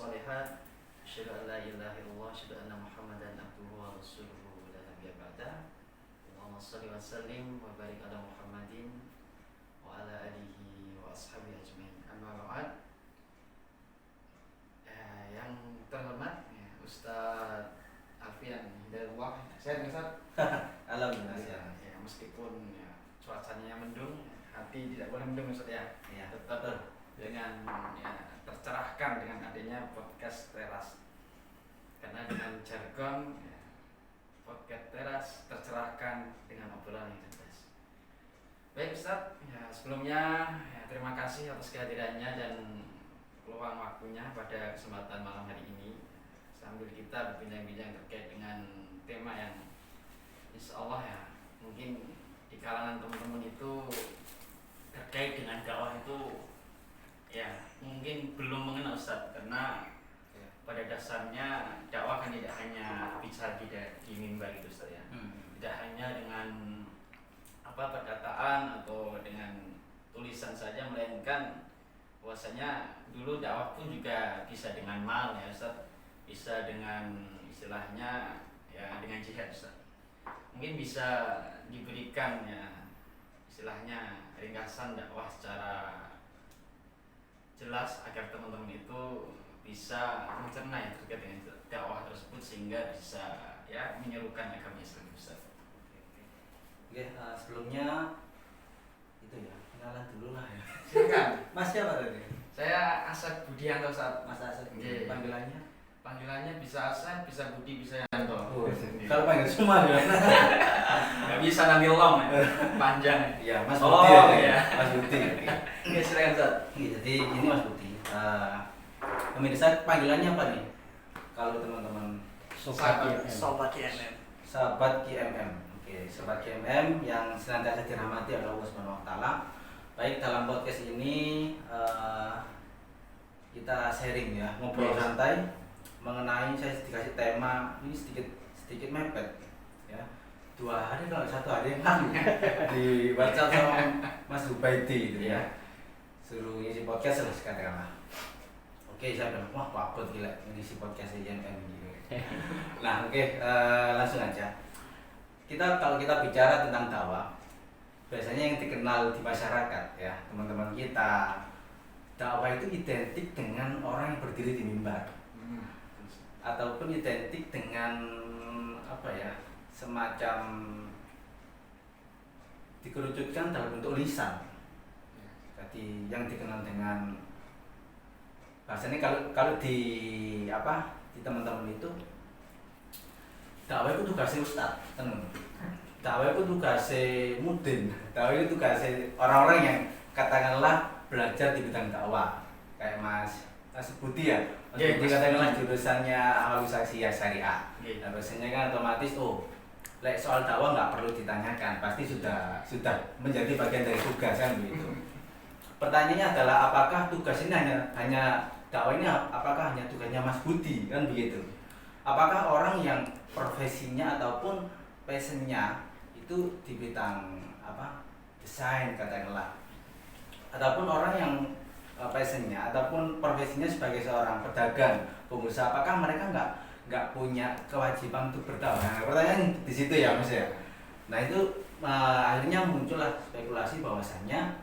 الصالحات أشهد أن لا إله إلا الله أشهد أن محمدا عبده ورسوله لا نبي بعده اللهم صل وسلم وبارك على محمد وعلى آله وأصحابه أجمعين أما بعد. Yang terhormat Ustadz Alfian Hidayatullah, sehat Ustadz? Alhamdulillah. Ya, meskipun cuacanya mendung, hati tidak boleh mendung Ustadz ya. Tetap dengan tercerahkan dengan adanya podcast teras. Karena dengan jargon podcast teras tercerahkan dengan obrolan yang cerdas. Baik Ustadz, sebelumnya terima kasih atas kehadirannya dan peluang waktunya pada kesempatan malam hari ini sambil kita berbincang-bincang terkait dengan tema yang insya Allah mungkin di kalangan teman-teman itu terkait dengan dakwah itu mungkin belum mengenal Ustadz, karena pada dasarnya dakwah kan tidak hanya bicara di mimbar gitu Ustadz ya. Tidak hanya dengan perkataan atau dengan tulisan saja, melainkan bahwasanya dulu dakwah pun juga bisa dengan mal ya Ustaz, bisa dengan istilahnya dengan jihad Ustaz. Mungkin bisa diberikan istilahnya ringkasan dakwah secara jelas agar teman-teman itu bisa mencerna terkait dengan dakwah tersebut sehingga bisa menyerukan agama Islam Ustaz. Oke, sebelumnya itu kenalan dulu lah ya. Silakan. Mas siapa tadi? Saya Asad Budianto Ustaz. Mas Asad. Panggilannya? Panggilannya bisa Asad, bisa Budi, bisa Yanto. Kalau panggil semua ya. Enggak bisa nanti long panjang. Iya, Mas Budi ya. Mas Budi. Oke, silakan Ustaz. Jadi ini Mas Budi. Pemirsa panggilannya apa nih? Kalau teman-teman Sobat KMM. Sahabat KMM. Oke, Sobat KMM yang senantiasa dirahmati oleh Allah Subhanahu wa taala. Baik, dalam podcast ini kita sharing ngobrol santai mengenai, saya dikasih tema ini sedikit mepet ya. 2 hari kalau 1 hari yang lalu dibaca sama Mas Hubaidi gitu ya. Suruh ngisi podcast terus katakanlah. Oke, saya bilang wah pakut gila ngisi podcast KMM gitu. Nah, langsung aja. Kalau kita bicara tentang dakwah, biasanya yang dikenal di masyarakat ya teman-teman kita, dakwah itu identik dengan orang yang berdiri di mimbar, ataupun identik dengan semacam dikerucutkan dalam bentuk lisan. Jadi yang dikenal dengan bahasanya kalau di teman-teman itu dakwah itu tugasnya ustaz, dakwah itu tugasnya mudin, dakwah itu tugasnya orang-orang yang katakanlah belajar di bidang dakwah, kayak Mas Budi ya. Mas Budi katakanlah jurusannya Ahlussaksiyah Syariah. Nah, biasanya kan otomatis soal dakwah nggak perlu ditanyakan, pasti sudah menjadi bagian dari tugas kan begitu. Pertanyaannya adalah apakah tugas ini hanya dakwah ini apakah hanya tugasnya Mas Budi kan begitu? Apakah orang yang profesinya ataupun passionnya itu di bidang desain katakanlah, ataupun orang yang passionnya ataupun profesinya sebagai seorang pedagang, pengusaha, apakah mereka nggak punya kewajiban untuk berdakwah? Nah, pertanyaan di situ ya Mas ya. Nah itu akhirnya muncullah spekulasi bahwasannya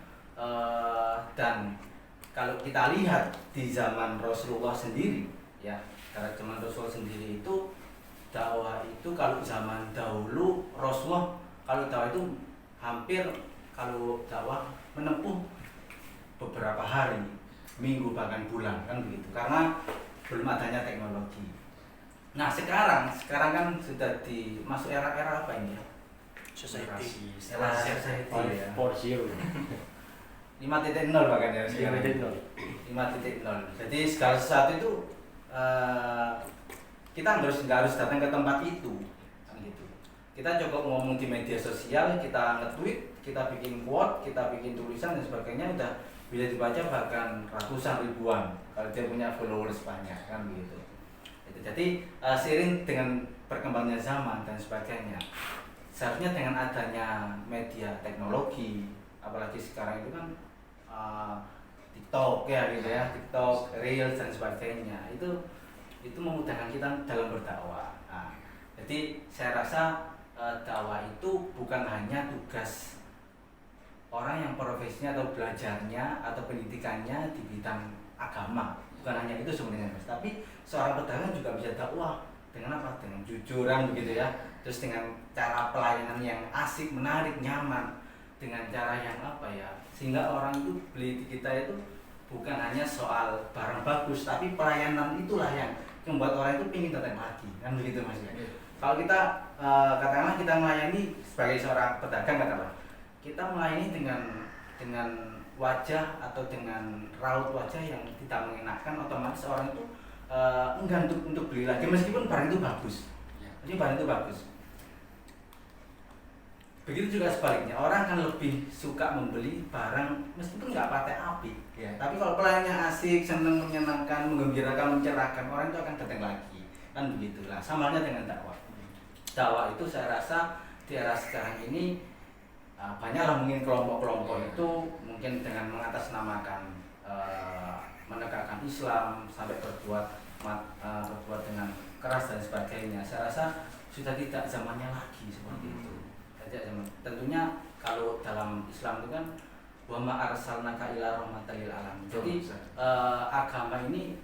dan kalau kita lihat di zaman Rasulullah sendiri ya, karena zaman Rasulullah sendiri itu dakwah itu kalau zaman dahulu Rasulullah kalau dakwah itu hampir kalau dakwah menempuh beberapa hari, minggu bahkan bulan kan begitu, karena belum adanya teknologi. Nah sekarang kan sudah masuk era apa ini ya? Society. Era society ya. 4.0 5.0 bahkan ya. 5.0. 5.0. Jadi segala sesuatu itu kita nggak harus datang ke tempat itu kan gitu. Kita cukup ngomong di media sosial, kita nge-tweet, kita bikin quote, kita bikin tulisan dan sebagainya, udah bisa dibaca bahkan ratusan ribuan kalau dia punya followers banyak kan begitu. Jadi seiring dengan perkembangannya zaman dan sebagainya, seharusnya dengan adanya media teknologi, apalagi sekarang itu kan di TikTok ya gitu ya, TikTok, Reels dan sebagainya. Itu memudahkan kita dalam berdakwah. Nah, jadi saya rasa dakwah itu bukan hanya tugas orang yang profesinya atau belajarnya atau pendidikannya di bidang agama, bukan hanya itu sebenarnya Mas, tapi seorang pedagang juga bisa dakwah dengan apa? Dengan jujuran begitu ya, terus dengan cara pelayanan yang asik, menarik, nyaman, dengan cara yang apa ya, sehingga orang itu beli di kita itu bukan hanya soal barang bagus, tapi pelayanan itulah yang membuat orang itu ingin datang lagi, kan begitu Mas ya. Kalau kita katakanlah kita melayani sebagai seorang pedagang, katakanlah kita melayani dengan wajah atau dengan raut wajah yang tidak mengenakan, otomatis orang itu enggan untuk beli lagi meskipun barang itu bagus. Jadi barang itu bagus. Begitu juga sebaliknya, orang akan lebih suka membeli barang meskipun nggak pakai api, ya. Tapi kalau pelayannya asik, senang, menyenangkan, menggembirakan, mencerahkan, orang itu akan datang lagi, kan begitulah. Sama halnya dengan dakwah. Dakwah itu saya rasa di era sekarang ini banyaklah mungkin kelompok-kelompok itu mungkin dengan mengatasnamakan menegakkan Islam sampai berbuat dengan keras dan sebagainya. Saya rasa sudah tidak zamannya lagi seperti itu. Tentunya kalau dalam Islam itu kan wa ma arsalnaka illa rahmatan lil alamin. Jadi agama ini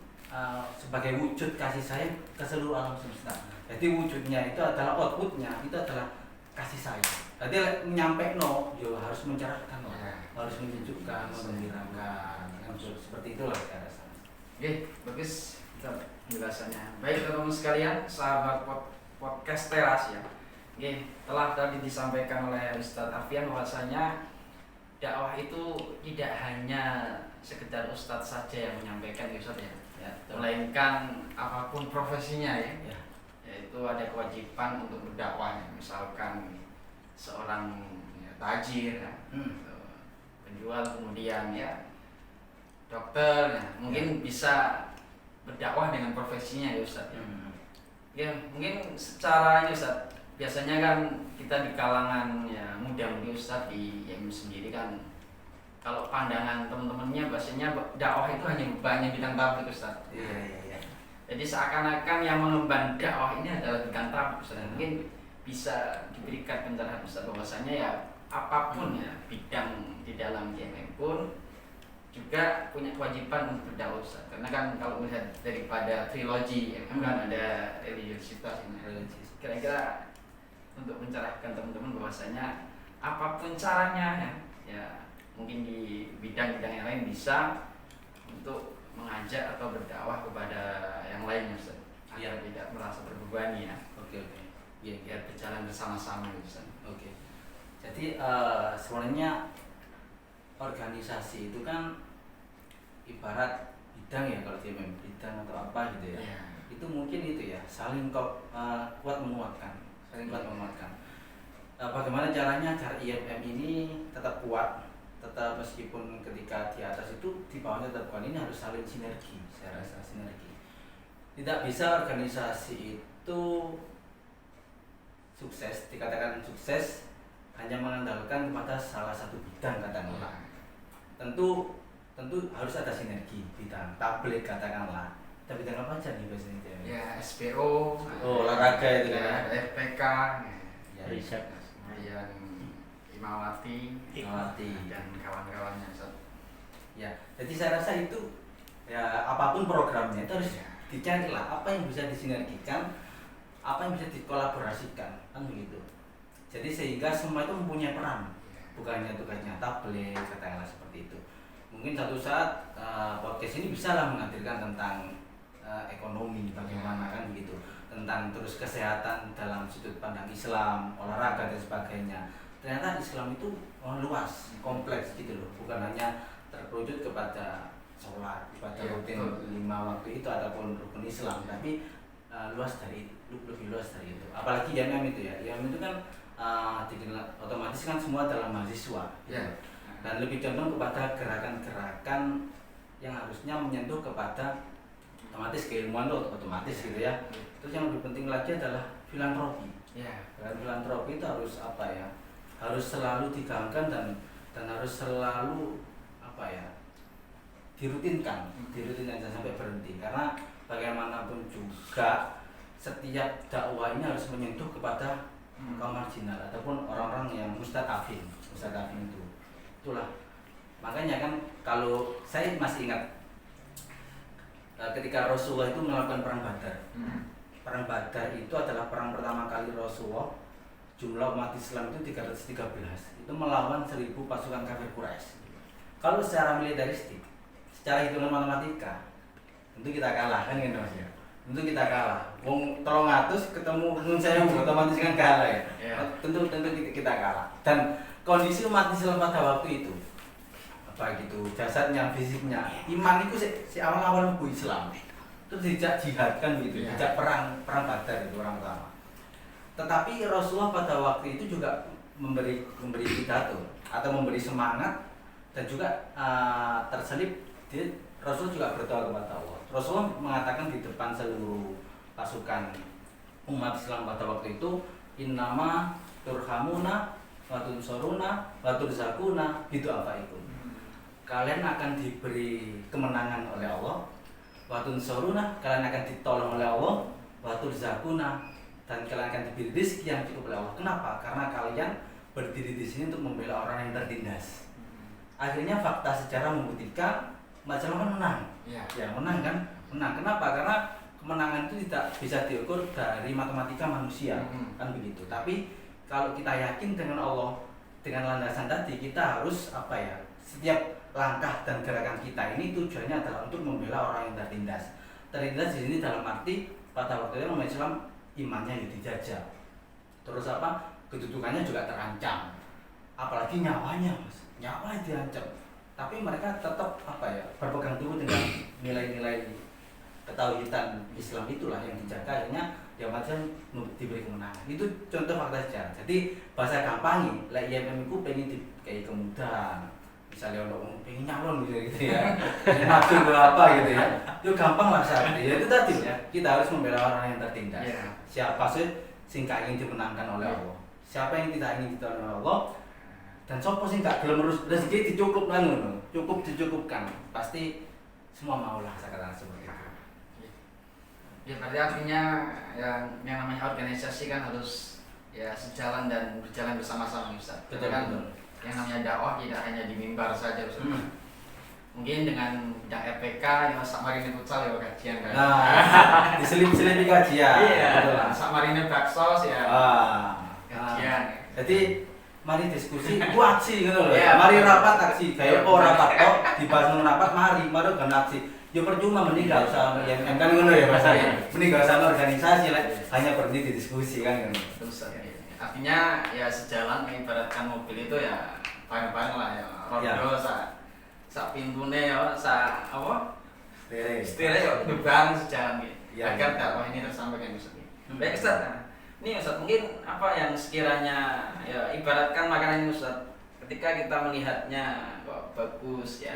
sebagai wujud kasih sayang ke seluruh alam semesta. Jadi wujudnya itu adalah outputnya itu adalah kasih sayang. Jadi nyampe harus mencerahkan, harus menyejukkan, menggembirakan, seperti itulah saya rasa. Oke, bagus penjelasannya. Baik teman-teman sekalian, sahabat podcast Teras ya. Oke, telah tadi disampaikan oleh Ustadz Alfian bahwasanya dakwah itu tidak hanya sekedar Ustadz saja yang menyampaikan ya Ustadz ya, melainkan apapun profesinya ya. Yaitu ada kewajiban untuk berdakwah ya. Misalkan seorang tajir ya, penjual, kemudian ya dokter ya, mungkin bisa berdakwah dengan profesinya ya Ustadz ya. Ya mungkin secara ini Ustadz, biasanya kan kita di kalangan ya muda-mudi Ustadz di YM sendiri kan, kalau pandangan teman-temannya bahasanya dakwah itu hanya bidang tabligh Ustadz. Iya. Jadi seakan-akan yang mengemban dakwah ini adalah bidang tabligh Ustadz. Mungkin bisa diberikan pencerahan Ustadz bahwasanya ya apapun ya bidang di dalam YM pun juga punya kewajiban untuk berdakwah Ustadz. Karena kan kalau melihat daripada trilogi YM kan ada religiositas ini. Kira-kira untuk mencerahkan teman-teman bahwasanya apapun caranya ya mungkin di bidang-bidang yang lain bisa untuk mengajak atau berdakwah kepada yang lainnya Ustaz, agar tidak merasa terbebani ya. Oke. Ya, biar berjalan bersama-sama Ustaz. Oke. Jadi sebenarnya organisasi itu kan ibarat bidang ya, kalau dia bidang atau apa gitu ya. Itu mungkin itu ya saling kuat menguatkan. Bagaimana caranya agar IMM ini tetap kuat, tetap meskipun ketika di atas itu di bawahnya tetap kuat, ini harus saling sinergi. Saya rasa sinergi. Tidak bisa organisasi itu sukses, dikatakan sukses hanya mengandalkan kepada salah satu bidang katakanlah. Tentu harus ada sinergi bidang tabligh katakanlah. Tapi bidang apa aja nih biasanya? Ya SPO, olahraga itu ya, FPK, ya riset, kemudian Imawati dan kawan-kawannya Ustaz. Ya, jadi saya rasa itu ya apapun programnya itu harus dicarilah apa yang bisa disinergikan, apa yang bisa dikolaborasikan, kan begitu. Jadi sehingga semua itu mempunyai peran, bukannya tugasnya tabligh katakanlah seperti itu. Mungkin satu saat podcast ini bisa lah menghadirkan tentang ekonomi bagaimana kan begitu, tentang terus kesehatan dalam sudut pandang Islam, olahraga dan sebagainya. Ternyata Islam itu luas, kompleks gitu loh, bukan hanya terwujud kepada sholat, ibadah rutin 5 waktu itu ataupun rukun Islam, tapi lebih luas dari itu. Apalagi YMM itu ya, YMM itu kan otomatis kan semua dalam mahasiswa gitu. Dan lebih condong kepada gerakan-gerakan yang harusnya menyentuh kepada otomatis keilmuan itu otomatis gitu ya. Terus yang lebih penting lagi adalah filantropi. Dan filantropi itu harus apa ya? Harus selalu digaungkan dan harus selalu apa ya? dirutinkan jangan sampai berhenti, karena bagaimanapun juga setiap dakwah ini harus menyentuh kepada kaum marginal ataupun orang-orang yang mustadafin itu. Itulah makanya kan kalau saya masih ingat ketika Rasulullah itu melakukan perang Badar. Perang Badar itu adalah perang pertama kali Rasulullah, jumlah umat Islam itu 313, itu melawan 1000 pasukan kafir Quraisy. Kalau secara militeristik, secara hitungan matematika, tentu kita kalah kan gitu Mas ya. Tentu kita kalah. Wong 300 ketemu nun 1000 otomatis kan kalah ya. Tentu kita kalah. Dan kondisi umat Islam pada waktu itu baik itu jasadnya, fisiknya, iman itu si awal-awal bu Islam. Terus dijak jihad kan gitu, dijak perang Badar itu orang pertama. Tetapi Rasulullah pada waktu itu juga memberi pidato atau memberi semangat dan juga terselip Rasul juga berdoa kepada Allah. Rasulullah mengatakan di depan seluruh pasukan umat Islam pada waktu itu, innama turhamuna wa tunsuruna wa turzakuna bidu'afaikum. Kalian akan diberi kemenangan oleh Allah, wa tunsuruna, kalian akan ditolong oleh Allah, wa turzakuna, dan kalian akan diberi rezeki yang cukup oleh Allah. Kenapa? Karena kalian berdiri di sini untuk membela orang yang tertindas. Akhirnya fakta sejarah membuktikan Islam kan menang. Ya menang kan? Menang. Kenapa? Karena kemenangan itu tidak bisa diukur dari matematika manusia, kan begitu. Tapi kalau kita yakin dengan Allah, dengan landasan tadi, kita harus setiap langkah dan gerakan kita ini tujuannya adalah untuk membela orang yang tertindas. Tertindas di sini dalam arti pada waktu itu umat Islam imannya dijajah. Terus kedudukannya juga terancam. Apalagi nyawanya, Mas. Nyawa diancam. Tapi mereka tetap berpegang teguh dengan nilai-nilai ketauhidan Islam itulah yang dijaga, akhirnya ya macam diberi kemenangan. Itu contoh fakta sejarah. Jadi bahasa gampangnya, IMM itu pengen kayak kemudahan. Misalnya orang pengen nyalon gitu ya, maju apa gitu ya, itu gampang lah saat itu. Itu tadi ya, kita harus membela orang yang tertindas. Siapa sih sing ingin dimenangkan oleh Allah? Siapa yang tidak ingin ditolong oleh Allah? Dan sopo sih gak gelem rezeki dicukupkan ngono, cukup dicukupkan, pasti semua maulah sekarang seperti itu. Ya berarti artinya yang namanya organisasi kan harus ya sejalan dan berjalan bersama-sama Ustaz. Betul. Yang namanya dakwah tidak hanya di mimbar saja Ustaz. Mungkin dengan bidang RPK yang Sakmarine futsal ya kajian kan. Nah, diselip-selip kajian. Iya. Sakmarine baksos ya. Kajian. Jadi mari diskusi, aksi gitu loh. Mari rapat aksi, kayak rapat kok dibahas rapat, mari kan aksi. Ya percuma meninggal sama yang kan ngono ya bahasanya. Meninggal sama organisasi lah, hanya berhenti di diskusi kan gitu. Terus artinya ya sejalan mengibaratkan mobil itu ya bareng-bareng lah ya. Rodo sak pintune ya setirnya ya bareng sejalan gitu. Agar dakwah ini tersampaikan Ustaz. Baik Ustaz. Ini Ustaz, mungkin apa yang sekiranya ya ibaratkan makanan ini Ustaz, ketika kita melihatnya kok bagus ya,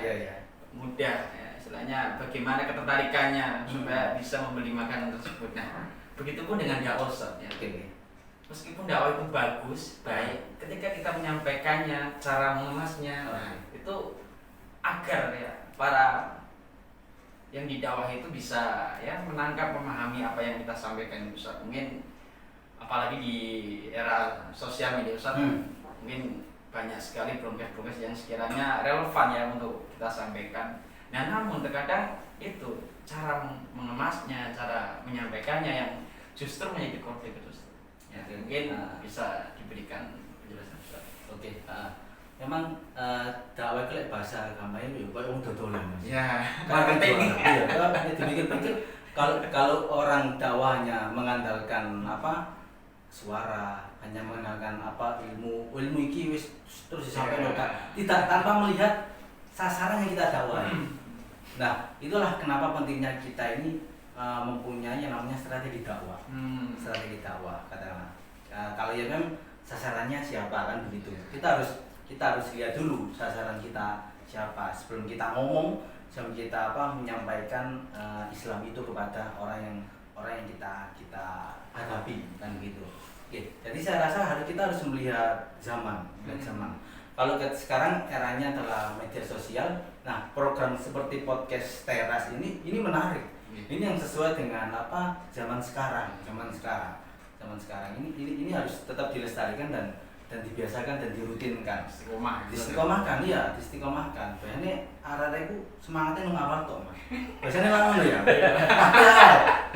mudah ya, istilahnya bagaimana ketertarikannya supaya bisa membeli makanan tersebut. Nah, begitupun dengan dakwah Ustaz ya. Meskipun dakwah itu bagus, baik, ketika kita menyampaikannya, cara mengemasnya, itu agar ya para yang didakwah itu bisa ya menangkap, memahami apa yang kita sampaikan Ustaz. Mungkin apalagi di era sosial media Ustaz, mungkin banyak sekali broadcast yang sekiranya relevan ya untuk kita sampaikan. Nah namun terkadang itu cara mengemasnya, cara menyampaikannya yang justru menjadi konflik itu Ustaz. Ya, mungkin bisa diberikan penjelasan Ustaz. Oke. Memang dakwah itu bahasa agamanya ya kayak wong dodolan Mas. Ya, marketing. Iya, kalau dipikir-pikir kalau orang dakwahnya mengandalkan suara, hanya mengandalkan ilmu iki wis terus disampaikan tidak tanpa melihat sasaran yang kita dakwah. Nah, itulah kenapa pentingnya kita ini mempunyai yang namanya strategi dakwah. Strategi dakwah katakanlah. Kalau ya memang sasarannya siapa kan begitu. Kita harus lihat dulu sasaran kita siapa sebelum kita ngomong, sebelum kita menyampaikan Islam itu kepada orang yang kita hadapi kan gitu. Oke, jadi saya rasa kita harus melihat zaman. Kalau sekarang eranya adalah media sosial, nah program seperti podcast teras ini menarik. Ini yang sesuai dengan apa zaman sekarang ini harus tetap dilestarikan dan dibiasakan dan dirutinkan. Diistiqomahkan, iya, diistiqomahkan. Biasanya arek-arek iku semangatnya nang awal tok, Mas. Biasanya lah ngono ya.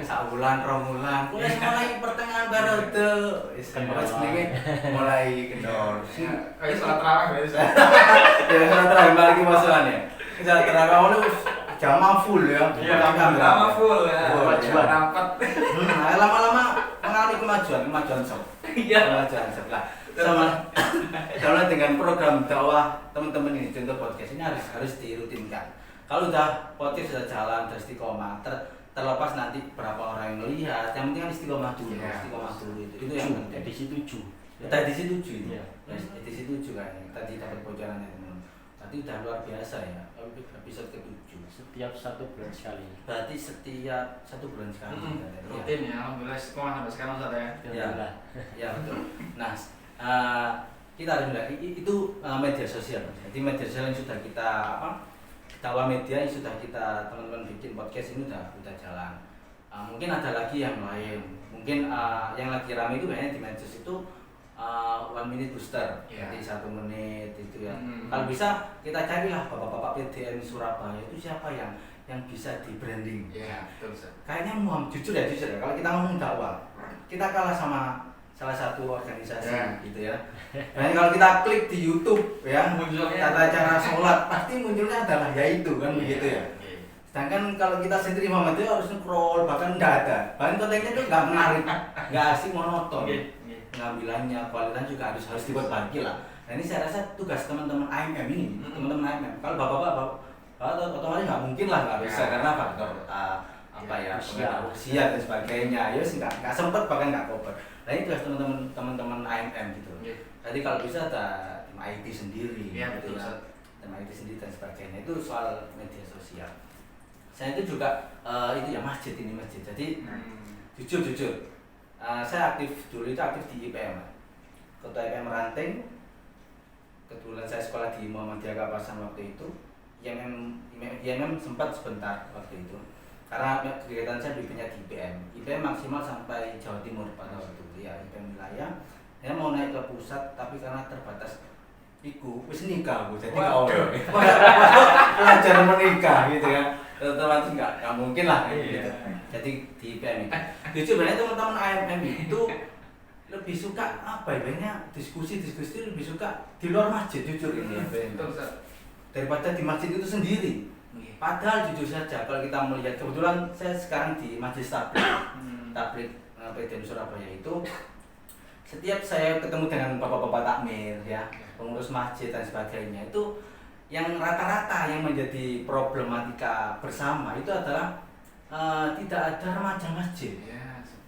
Sak bulan, 2 bulan, mulai pertengahan periode wis mulai kendor. Kayak salat tarawih biasa. Ya salat tarawih balik masukan ya. Salat tarawih itu jamaah full ya. Jamaah full ya. Jual rapat. Lama-lama mengalami kemajuan sok. Iya. Kemajuan sok lah. Sama dengan program dakwah teman-teman ini, contoh podcast ini harus dirutinkan. Kalau udah podcast sudah jalan, sudah istiqomah, terlepas nanti berapa orang yang melihat, yang penting kan istiqomah dulu, itu yang penting. Edisi 7. Edisi 7 ya. Edisi 7 kayaknya. Tadi dapat bocorannya teman. Tadi udah luar biasa ya, episode ke-7. Setiap 1 bulan sekali. Berarti setiap 1 bulan sekali. Rutin ya, alhamdulillah istiqomah sampai sekarang Ustaz ya. Ya betul. Nah, kita harus melihat itu media sosial. Jadi media sosial yang sudah kita dakwah media yang sudah kita teman-teman bikin podcast ini udah jalan. Mungkin ada lagi yang lain. Mungkin yang lagi ramai itu banyak di medsos itu 1 minute booster. Jadi 1 menit itu ya. Kalau bisa kita carilah bapak-bapak PDM Surabaya itu siapa yang bisa di branding. Iya, betul Ustaz. Kayaknya jujur ya. Kalau kita ngomong dakwah, kita kalah sama salah satu organisasi gitu ya. Nah, kalau kita klik di YouTube ya, tata cara sholat pasti munculnya adalah yaitu kan begitu ya. Sedangkan kalau kita sendiri Muhammadiyah harus scroll, bahkan nggak ada. Bahkan kontennya itu nggak menarik, nggak asik, monoton. Pengambilannya, kualitas juga harus dibuat lagi lah. Nah ini saya rasa tugas teman-teman AMM ini, teman-teman AMM. Kalau bapak-bapak otomatis nggak mungkin lah, nggak bisa karena faktor usia dan sebagainya. Ya nggak sempet bahkan nggak cover. Nah ini tugas teman-teman AMM gitu. Jadi kalau bisa ada tim IT sendiri, gitu ya. Tim IT sendiri dan sebagainya itu soal media sosial. Saya itu juga itu ya masjid. Jadi jujur, saya dulu aktif di IPM, ketua IPM Ranting. Kebetulan saya sekolah di Muhammadiyah Kapasan waktu itu. IMM sempat sebentar waktu itu. Karena kegiatan saya lebihnya di IPM maksimal sampai Jawa Timur pada waktu itu ya, IPM wilayah. Saya mau naik ke pusat tapi karena terbatas wis nikah Bu, jadi pelajar menikah gitu ya. Teman-teman nggak mungkin lah gitu. Jadi di IPM itu. Jadi sebenarnya teman-teman AMM itu lebih suka diskusi lebih suka di luar masjid jujur ini ya. Daripada di masjid itu sendiri. Padahal jujur saja kalau kita melihat, kebetulan saya sekarang di Majelis Tabligh PDM Surabaya itu, setiap saya ketemu dengan bapak-bapak takmir ya, pengurus masjid dan sebagainya, itu yang rata-rata yang menjadi problematika bersama itu adalah tidak ada remaja masjid,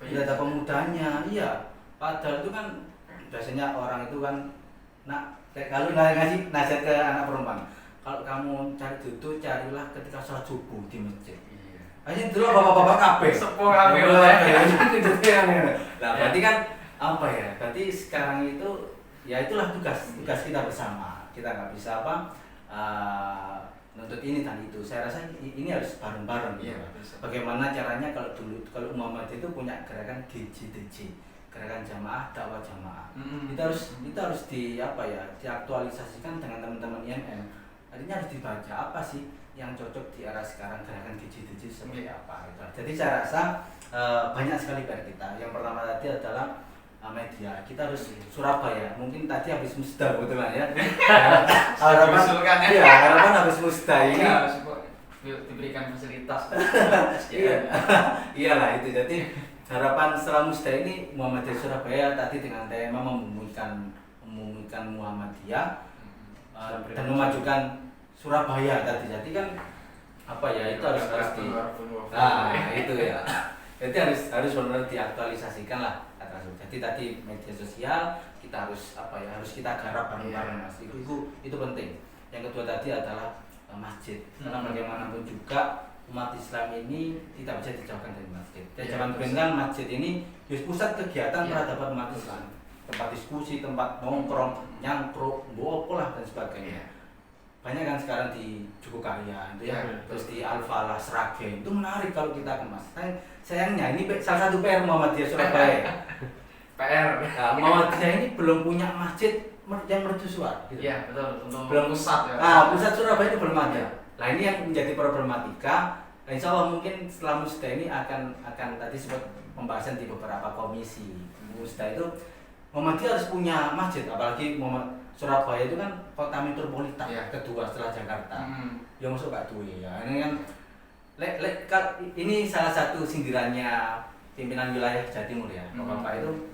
tidak ada pemudanya, iya. Padahal itu kan biasanya orang itu kan, kalau ngasih nasihat ke anak perempuan, kalau kamu cari jodoh, carilah ketika sholat subuh di masjid. Hanya dulu bapak-bapak kabeh. Sepuh kabeh. Nah, berarti kan apa ya? Berarti sekarang itu ya itulah tugas kita bersama. Kita nggak bisa nuntut ini dan itu. Saya rasa ini harus bareng-bareng. Bagaimana caranya kalau Muhammadiyah itu punya gerakan GJDJ, gerakan jamaah dakwah jamaah. Kita harus diaktualisasikan dengan teman-teman IMM. Artinya harus dibaca apa sih yang cocok di era sekarang, gerakan GJDJ seperti apa gitu. Jadi saya rasa banyak sekali PR kita. Yang pertama tadi adalah media. Kita harus Surabaya. Mungkin tadi habis musda kebetulan ya. Harapan habis musda ini diberikan fasilitas. Iyalah itu. Jadi harapan setelah musda ini Muhammadiyah Surabaya tadi dengan tema memumumkan Muhammadiyah dan memajukan Surabaya tadi. Jadi kan itu harus di itu ya. Jadi harus benar diaktualisasikan lah. Jadi tadi media sosial kita harus kita garap bareng-bareng Mas. Itu penting. Yang kedua tadi adalah masjid. Karena bagaimanapun juga umat Islam ini tidak bisa dijauhkan dari masjid. Jangan kan masjid ini pusat kegiatan peradaban umat Islam. tempat diskusi, tempat nongkrong, nyangkruk, bopo lah dan sebagainya. Banyak kan sekarang di Jogokarya itu ya, terus di Al-Falah, Sragen itu menarik kalau kita kemas. Sayangnya ini salah satu PR Muhammadiyah Surabaya. PR. Nah, Muhammadiyah ini belum punya masjid yang mercusuar. Gitu. Iya betul, untuk Belum pusat ya. Pusat Surabaya itu belum ada. Nah ini yang menjadi problematika. Nah, insya Allah mungkin setelah Musda ini akan tadi sempat pembahasan di beberapa komisi. Musda itu Muhammadiyah harus punya masjid, apalagi Surabaya itu kan kota metropolitan kedua setelah Jakarta. Ya masuk Pak Dwi ya. Ini kan ini salah satu sindirannya pimpinan wilayah Jawa Timur ya. Bapak itu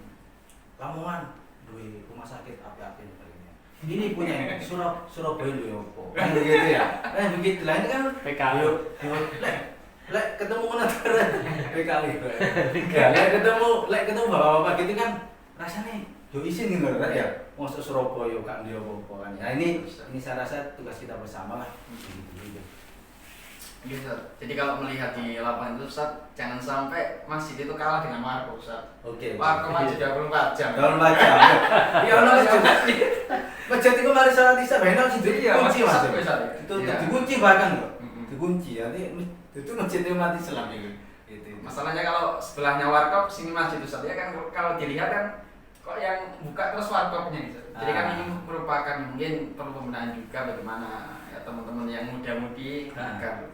Lamongan duwe rumah sakit api-api sebagainya. Ini punya ini Surabaya lho opo. Kan begitu ya. Begitu lah ini kan PKI. Lek ketemu menara PKI. Lek ketemu bapak-bapak gitu kan rasanya yo isin gitu kan ya. Masuk Surabaya gak ndi opo-opo kan. Nah ini saya rasa tugas kita bersama lah. Gitu. Jadi kalau melihat di lapangan itu Ustaz, jangan sampai masjid itu kalah dengan warga Ustaz. Oke. Warga masjid 24 jam. 24 jam. Ya ono masjid. Masjid itu mari salat isya benar sih dikunci Mas. Itu dikunci bahkan kok. Dikunci ya. Itu masjidnya mati selam itu. Masalahnya kalau sebelahnya warkop, sini masjid Ustaz ya kan kalau dilihat kan kok yang buka terus warkopnya gitu. Jadi kan ini merupakan mungkin perlu pembenahan juga bagaimana ya teman-teman yang muda-mudi agar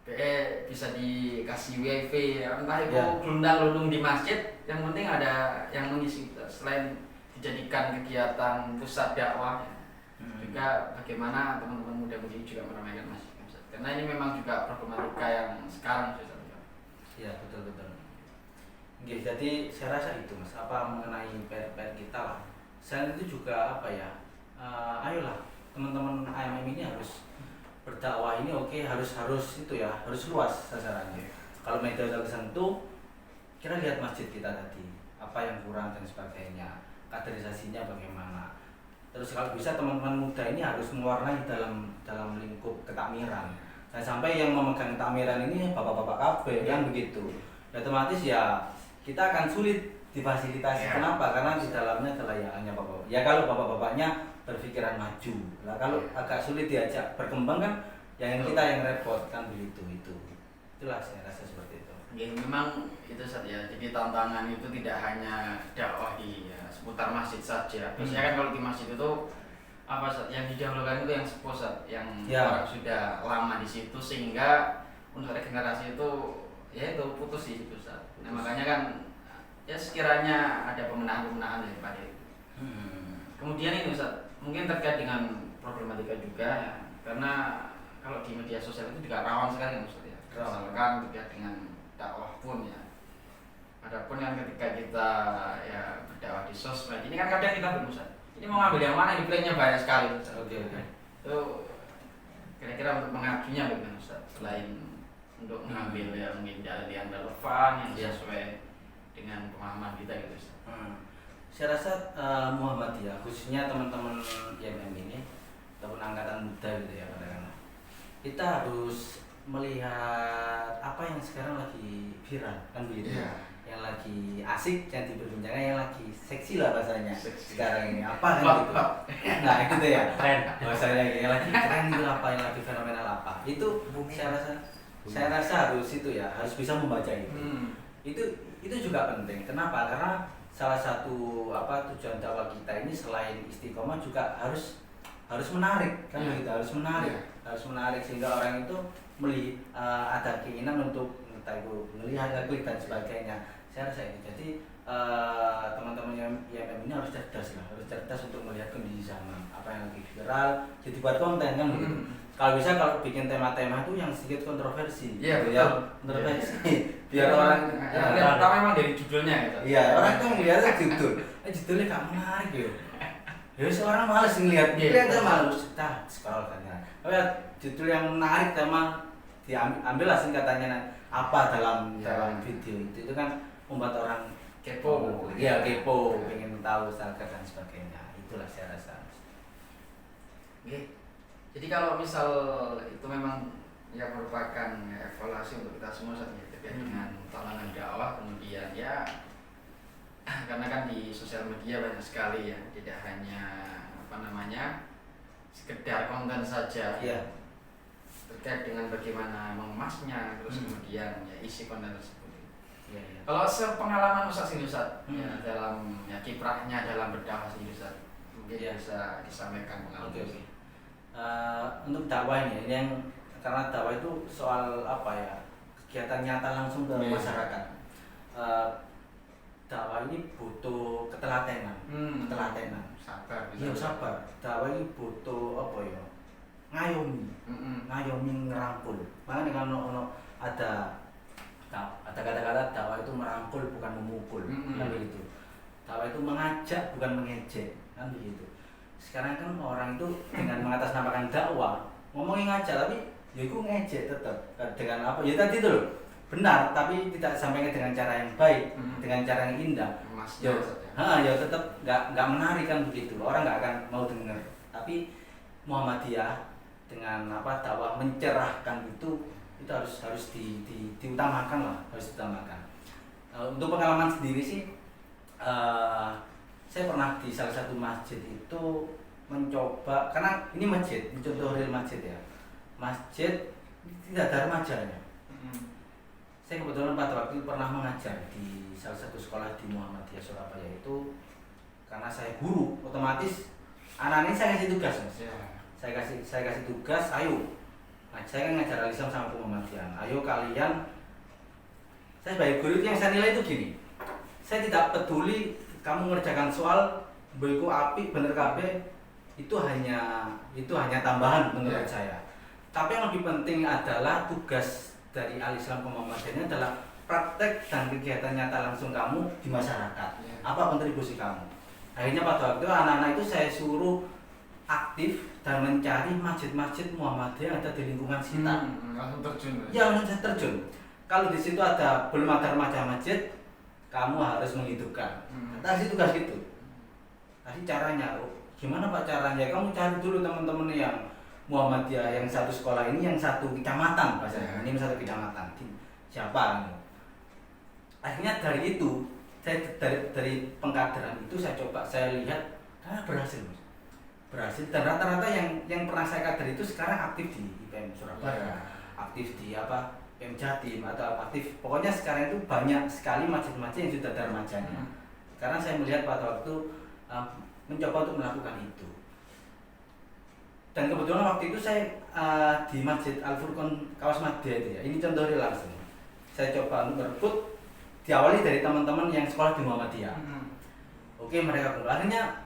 PE bisa dikasih wifi ya, entah itu gelundang-gelundung di masjid, yang penting ada yang mengisi selain dijadikan kegiatan pusat dakwah juga bagaimana teman-teman muda-mudi juga meramaikan masjid karena ini memang juga problematika yang sekarang sudah. Iya betul. Jadi saya rasa itu Mas, apa mengenai PR kita lah. Selain itu juga apa ya, ayolah teman-teman AMM ini harus berdakwah ini harus itu ya, harus luas sasarannya. Kalau media sudah kesentuh, kira lihat masjid kita tadi, apa yang kurang dan sebagainya, kaderisasinya bagaimana. Terus kalau bisa teman-teman muda ini harus mewarnai dalam lingkup ketakmiran. Dan sampai yang memegang takmiran ini bapak-bapak KB kan begitu. Ya otomatis ya kita akan sulit difasilitasi. Kenapa? Karena di dalamnya adalah yang hanya bapak. Ya kalau bapak-bapaknya berpikiran maju. Lah kalau agak sulit diajak berkembang kan yang kita yang repot kan begitu itu. Itulah saya rasa seperti itu. Ya memang itu saja. Jadi tantangan itu tidak hanya dakwah di seputar masjid saja. Biasanya kan kalau di masjid itu apa yang didahulukan itu yang sepuh yang orang sudah lama di situ sehingga untuk regenerasi itu ya itu putus di situ Ustaz. Nah makanya kan ya sekiranya ada pembenahan daripada itu. Kemudian ini Ustaz, mungkin terkait dengan problematika juga ya, karena kalau di media sosial itu juga rawan sekali kan Ustaz ya. Misalkan terkait dengan dakwah pun ya. Adapun yang ketika kita ya berdakwah di sosmed ini kan kadang kita bingung Ustaz. Ini mau ngambil yang mana, di playnya banyak sekali Ustaz. Oke. Itu kira-kira untuk mengajunya bagaimana Ustaz? Selain untuk mengambil ya mungkin jalan yang relevan yang sesuai dengan pemahaman kita gitu Ustaz. Saya rasa Muhammadiyah khususnya teman-teman IMM ini ataupun angkatan muda gitu ya kadang-kadang kita harus melihat apa yang sekarang lagi viral kan begitu yang lagi asik yang diperbincangkan yang lagi seksi lah bahasanya sekarang ini apa kan gitu nah itu ya tren bahasanya yang lagi tren itu apa yang lagi fenomenal apa itu saya rasa harus itu ya harus bisa membaca itu juga penting. Kenapa? Karena salah satu tujuan dakwah kita ini selain istiqomah juga harus menarik kan begitu, harus menarik sehingga orang itu ada keinginan untuk entah itu melihat klik dan sebagainya. Saya rasa ini. Jadi teman-teman yang IMM ini harus cerdas untuk melihat kondisi zaman apa yang lagi viral, jadi buat konten kan begitu. Kalau bisa kalau bikin tema-tema itu yang sedikit kontroversi. Iya betul. Kontroversi. Biar orang pertama memang dari judulnya gitu. Iya, orang tuh ngeliatnya judulnya gak menarik ya. Ya seorang males ngeliat, lihatnya malas, scroll kan ya. Tapi judul yang menarik tema diambil lah singkatannya apa dalam video itu kan membuat orang kepo. Iya kepo, pengen tahu stalker dan sebagainya. Itulah saya rasa. Oke. Jadi kalau misal itu memang ya merupakan evaluasi untuk kita semua saat ini terkait dengan talangan dakwah kemudian ya karena kan di sosial media banyak sekali ya, tidak hanya sekedar konten saja. Iya. Terkait dengan bagaimana mengemasnya, terus kemudian ya isi konten tersebut. Iya, iya. Kalau sepengalaman Ustaz ini Ustaz, Hmm. ya, dalam kiprahnya dalam berdakwah sendiri Ustaz, mungkin Iya. bisa disampaikan pengalaman. Oke. Untuk dakwah ini yang karena dakwah itu soal apa ya, kegiatan nyata langsung ke Iya. masyarakat. Dakwah ini butuh ketelatenan, ketelatenan. Sabar. Iya sabar. Dakwah ini butuh apa ya? Ngayomi, ngayomi ngerangkul. Makanya kan ada kata-kata dakwah itu merangkul bukan memukul, kan begitu. Dakwah itu mengajak bukan mengejek, kan begitu. Sekarang kan orang itu dengan mengatasnamakan dakwah ngomongin ngajak tapi ya itu ngejek tetap dengan apa? Ya tadi itu loh. Benar, tapi tidak sampaikan dengan cara yang baik, dengan cara yang indah. Emasnya, Ya tetap nggak menarik kan begitu. Orang nggak akan mau dengar. Tapi Muhammadiyah dengan dakwah mencerahkan itu harus diutamakan lah, harus diutamakan. Untuk pengalaman sendiri sih, saya pernah di salah satu masjid itu mencoba, karena ini masjid, ini contoh real masjid ya. Masjid tidak ada remajanya. Saya kebetulan pada waktu itu pernah mengajar di salah satu sekolah di Muhammadiyah Surabaya itu, karena saya guru, otomatis anak-anak ini saya kasih tugas mas. Saya kasih tugas, ayo. Nah, saya kan ngajar al-Islam sama Muhammadiyah. Ayo kalian, saya sebagai guru itu yang saya nilai itu gini. Saya tidak peduli kamu mengerjakan soal, boyku api bener KB, itu hanya tambahan menurut saya. Tapi yang lebih penting adalah tugas dari al-Islam ke Muhammadiyah adalah praktek dan kegiatan nyata langsung kamu di masyarakat. Apa kontribusi kamu? Akhirnya pada waktu itu anak-anak itu saya suruh aktif dan mencari masjid-masjid Muhammadiyah yang ada di lingkungan sekitar. Langsung terjun. Ya langsung terjun. Kalau di situ belum ada remaja masjid, kamu harus menghidupkan. Kasih tugas gitu. Kasih caranya. Gimana Pak caranya? Kamu cari dulu teman-teman yang Muhammadiyah yang satu sekolah ini, yang satu kecamatan bahasanya. Ini satu kecamatan. Siapa? Akhirnya dari itu, saya dari pengkaderan itu saya lihat berhasil. Berhasil dan rata-rata yang pernah saya kader itu sekarang aktif di IPM Surabaya, aktif di IPM Jatim atau aktif, pokoknya sekarang itu banyak sekali masjid-masjid yang sudah ada remajanya. Karena saya melihat pada waktu mencoba untuk melakukan itu. Dan kebetulan waktu itu saya di Masjid Al-Furqon Kawas Madya itu ya. Ini contoh real langsung. Saya coba untuk merekrut, diawali dari teman-teman yang sekolah di Muhammadiyah. Oke, mereka kumpul. Akhirnya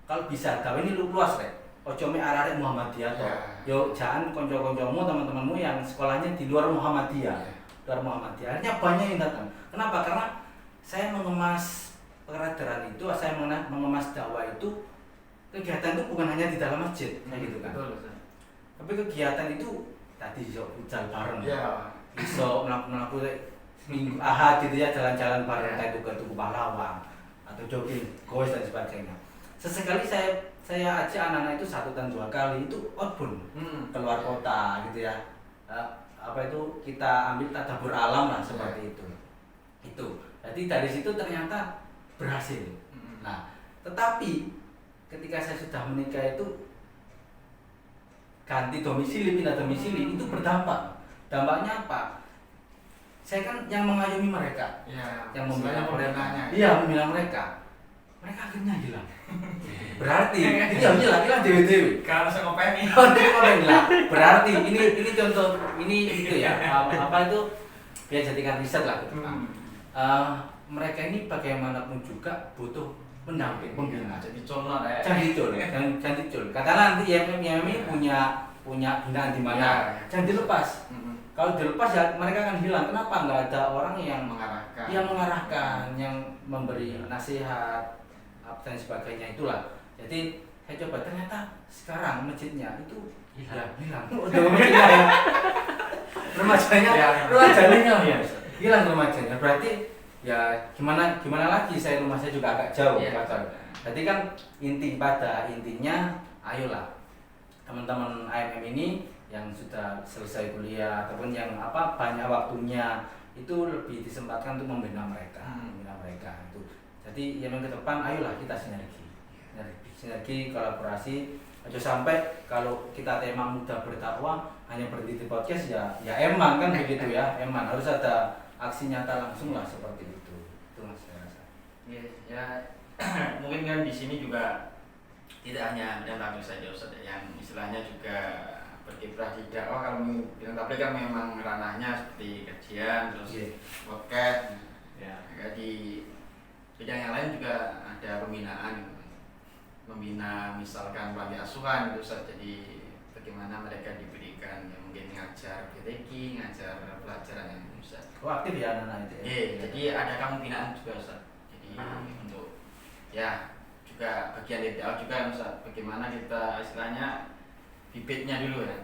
kalau bisa, dakwah ini luas rek. Ojo me arek Muhammadiyah toh. Yo jangan konco-koncomu, teman-temanmu yang sekolahnya di luar Muhammadiyah. Luar Muhammadiyah. Akhirnya banyak yang datang. Kenapa? Karena saya mengemas pengkaderan itu, saya mengemas dakwah itu, kegiatan itu bukan hanya di dalam masjid, kayak gitu kan. Betul. Tapi kegiatan itu tadi iso futsal bareng. Iya. Iso melaku minggu ahad gitu ya, jalan-jalan bareng kayak ke Tugu Pahlawan atau jogging, goes dan sebagainya. Sesekali saya ajak anak-anak itu 1 dan 2 kali itu outbound, keluar kota gitu ya. Kita ambil tadabbur alam lah seperti itu. Jadi dari situ ternyata berhasil. Nah, tetapi ketika saya sudah menikah itu ganti domisili, pindah domisili, itu berdampak. Dampaknya apa? Saya kan yang mengayomi mereka, yang membela mereka. Iya, membela mereka. Mereka akhirnya hilang. Berarti iya hilang dewe-dewe. Kalau saya ngopeni. Hilang. Berarti ini contoh, ini itu ya. Itu biar jadikan riset lah gitu. Mereka ini bagaimanapun juga butuh pendamping, pembina. Jadi contoh ya. Jangan dicul. Katakanlah nanti IMM ini punya binaan di mana. Jangan dilepas. Kalau dilepas ya mereka akan hilang. Kenapa? Nggak ada orang yang mengarahkan, yang memberi nasihat dan sebagainya itulah. Jadi saya coba, ternyata sekarang masjidnya itu hilang. Udah masjidnya ya. Remajanya hilang remajanya. Berarti ya gimana lagi, rumah saya juga agak jauh. Jadi kan intinya ayolah teman-teman AMM ini yang sudah selesai kuliah ataupun yang banyak waktunya itu lebih disempatkan untuk membina mereka. Itu Jadi yang ke depan ayolah kita sinergi kolaborasi. Aja sampai kalau kita tema muda berdakwah hanya berhenti di podcast ya emang kan begitu ya, emang harus ada aksi nyata langsung lah seperti itu. Itu Mas saya rasa. Ya mungkin kan di sini juga tidak hanya bidang tabligh saja Ustaz, yang istilahnya juga berkiprah di dakwah. Kalau bidang tabligh kan memang ranahnya seperti kajian terus podcast. Ya, di bidang yang lain juga ada membina misalkan panti asuhan gitu Ustaz. Jadi bagaimana mereka diberikan mungkin ngajar BTQ, ngajar pelajaran yang Ustaz. Aktif ya anak-anak itu ya. Jadi ada pembinaan juga Ustaz. Jadi untuk ya juga bagian dari dakwah juga Ustaz. Bagaimana kita istilahnya bibitnya dulu ya,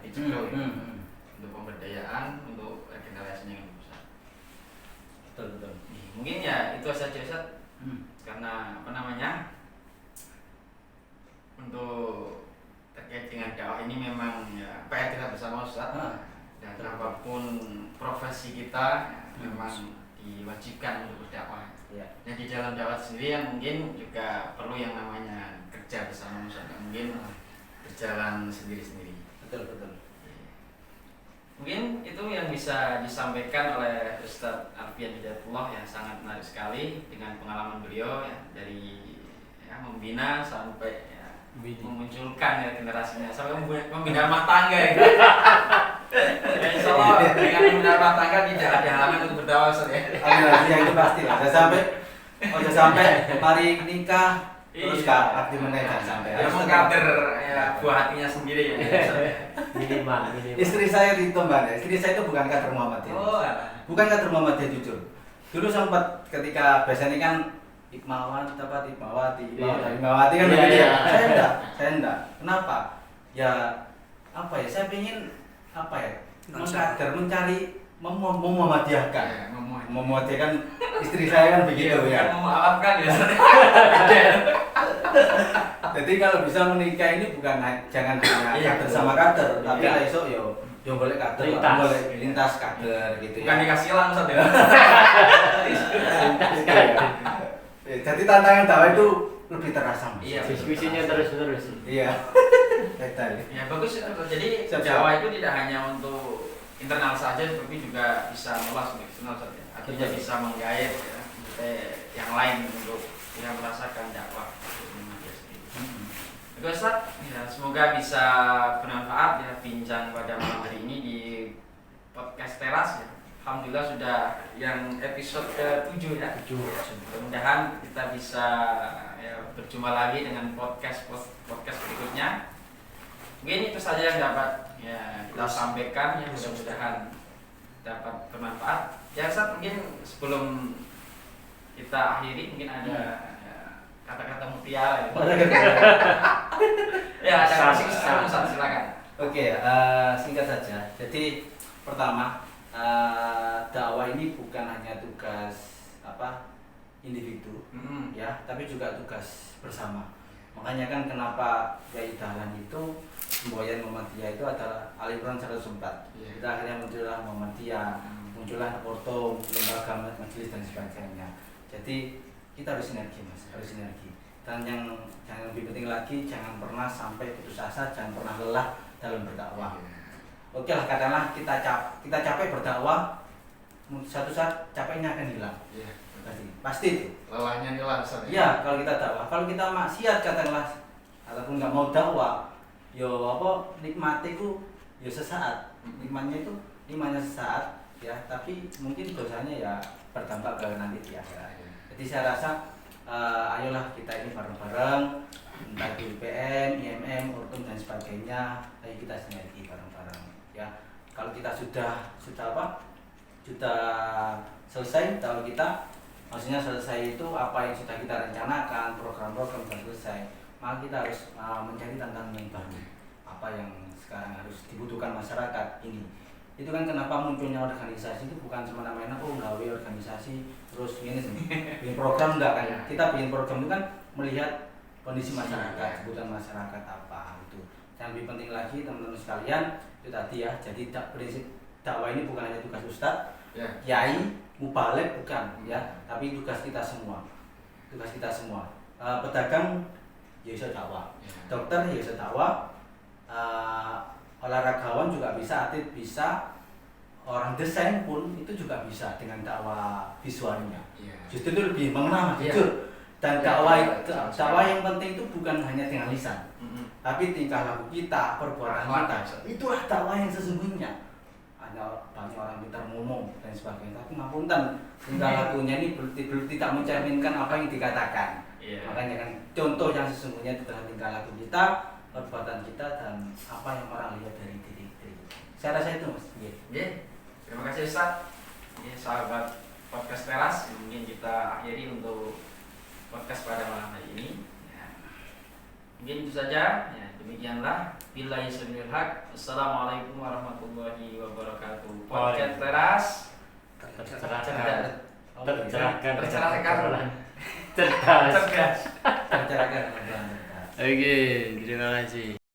untuk pemberdayaan, untuk regenerasinya Ustaz. Betul. Mungkin ya itu saja Ustaz. Karena untuk terkait dengan dakwah ini memang ya PR kita bersama Ustaz. Dan apapun profesi kita memang diwajibkan untuk berdakwah. Dan di dalam dakwah sendiri yang mungkin juga perlu yang namanya kerja bersama Ustaz. Mungkin berjalan sendiri-sendiri. Betul. Mungkin itu yang bisa disampaikan oleh Ustadz Alfian Hidayatullah yang sangat menarik sekali dengan pengalaman beliau ya, dari membina sampai memunculkan ya generasinya, sampai membina rumah tangga ya. Ya insya Allah dengan membina rumah tangga tidak ada halangan untuk berdakwah Ustaz ya. Ya itu pasti lah. Udah sampai mari nikah terus aktif menikah sampai. Harus mengkader ya buah hatinya sendiri ya. Minimal. Istri saya itu Mbak, istri saya itu bukan kader Muhammadiyah. Bukan kader Muhammadiyah jujur. Dulu sempat ketika biasanya kan Hikmawati kan begitu ya. Saya enggak. Kenapa? Ya saya pengen mengkader, mencari memuhammadiyahkan. Memuhammadiyahkan istri saya kan begitu ya. Memualafkan ya. Jadi kalau bisa menikah ini jangan hanya kader sama kader, tapi esok yo boleh kader, boleh lintas kader gitu ya. Bukan dikasih silang Ustaz ya. Lintas kader. Jadi tantangan dakwah itu lebih terasa. Iya, diskusinya terus. Iya. Ya bagus. Jadi dakwah itu tidak hanya untuk internal saja, tapi juga bisa meluas untuk eksternal saja. Artinya bisa menggait ya, yang lain untuk yang merasakan dakwah. Oke Ustaz, ya, semoga bisa bermanfaat ya bincang pada malam hari ini di podcast Teras ya. Alhamdulillah sudah yang episode ke-7 ya. Mudah-mudahan kita bisa ya, berjumpa lagi dengan podcast berikutnya. Mungkin itu saja yang dapat ya kita sampaikan ya, mudah-mudahan dapat bermanfaat. Ya Ustaz, mungkin sebelum kita akhiri mungkin ada kata-kata mutiara ya. Ada Ustaz, silakan. Oke, singkat saja. Jadi pertama, dakwah ini bukan hanya tugas individu ya, tapi juga tugas bersama. Makanya kan kenapa Kiai Dahlan itu semboyan Muhammadiyah itu adalah Al Imran 104. Kita akhirnya muncullah Muhammadiyah, muncullah Porto, lembaga majelis dan sebagainya. Jadi kita harus sinergi Mas, harus sinergi. Dan yang lebih penting lagi, jangan pernah sampai putus asa, jangan pernah lelah dalam berdakwah. Oke lah, katakanlah kita capek berdakwah, satu saat capeknya akan hilang. Pasti itu. Lelahnya hilang. Iya, kalau kita dakwah. Kalau kita maksiat katakanlah, ataupun nggak mau dakwah, nikmatnya itu sesaat. Nikmatnya sesaat ya, tapi mungkin dosanya ya berdampak ke nanti di akhirat. Jadi saya rasa ayolah kita ini bareng-bareng, entah di UPM, IMM, Ortum dan sebagainya, ayo kita sinergi bareng-bareng. Ya, kalau kita sudah selesai dakwah kita, maksudnya selesai itu apa yang sudah kita rencanakan, program-program sudah selesai, maka kita harus mencari tantangan yang baru, apa yang sekarang harus dibutuhkan masyarakat ini. Itu kan kenapa munculnya organisasi itu bukan semena-mena gawe organisasi terus bikin program enggak kan. Kita bikin program itu kan melihat kondisi masyarakat, kebutuhan masyarakat apa itu. Yang lebih penting lagi teman-teman sekalian itu tadi ya, jadi prinsip dakwah ini bukan hanya tugas ustadz, kiai, mubalek bukan ya, tapi tugas kita semua. tugas kita semua. Pedagang ya bisa dakwah, Ya. dokter ya bisa dakwah, olahragawan juga bisa, atlet bisa, orang desain pun itu juga bisa dengan dakwah visualnya. Iya. Justru itu lebih mengena, Iya. jujur. Dan Iya, dakwah iya, dakwah yang penting itu bukan hanya dengan lisan, Mm-mm. tapi tingkah laku kita, perbuatan Akhlak. kita. Itulah dakwah yang sesungguhnya. Hanya banyak orang kita ngomong dan sebagainya, tapi ngapunten tingkah lakunya ini belum tidak mencerminkan apa yang dikatakan. Iya. Makanya kan contoh yang sesungguhnya itu adalah tingkah laku kita, perbuatan kita, dan apa yang orang lihat dari diri kita. Saya rasa itu Mas. Iya. Oke, terima kasih Ustaz. Oke, sahabat podcast teras, mungkin kita akhiri untuk podcast pada malam hari ini. Ya. Mungkin itu saja. Ya, demikianlah. Billahi sabilul haq. Assalamualaikum warahmatullahi wabarakatuh. Podcast teras. Tercerahkan. Tercerahkan. Tercerahkan. Cerdas. Cerdas. Tercerahkan. Oke, terima kasih.